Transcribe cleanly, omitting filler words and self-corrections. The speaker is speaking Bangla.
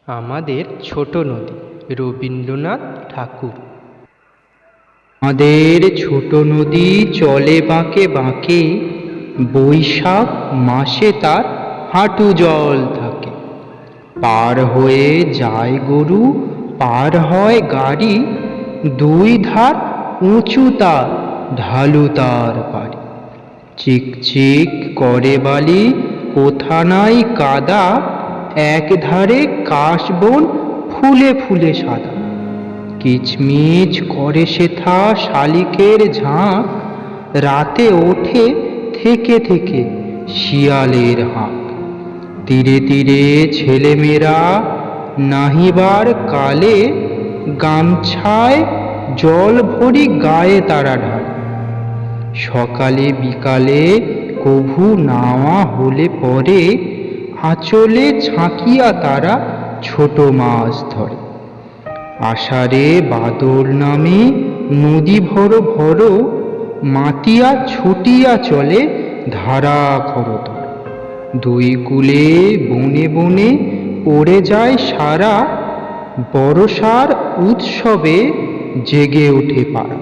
আমাদের ছোট নদী, রবীন্দ্রনাথ ঠাকুর। আমাদের ছোট নদী চলে বাঁকে বাঁকে, বৈশাখ মাসে তার হাঁটু জল থাকে। পার হয়ে যায় গরু, পার হয় গাড়ি, দুই ধার উঁচু তার, ঢালু তার বাড়ি। চিকচিক করে বালি, কোথা নাই কাদা, এক ধারে কাশবন ফুলে ফুলে সাদা। কিচমিচ করে সেথা শালিকের ঝাঁক, রাতে ওঠে থেকে থেকে শিয়ালের হাঁক। তীরে তীরে ছেলেমেয়েরা নাহিবার কালে, গামছায় জল ভরি গায়ে তারা ঢালে। সকালে বিকালে কভু নাওয়া হলে পরে, আঁচলে ছাঁকিয়া তারা ছোট মাছ ধরে। আষাঢ়ে বাদল নামে নদী ভর ভর, মাতিয়া ছুটিয়া চলে ধারা খরতর। দুই কূলে বনে বনে পড়ে যায় সারা, বরষার উৎসবে জেগে ওঠে পাড়া।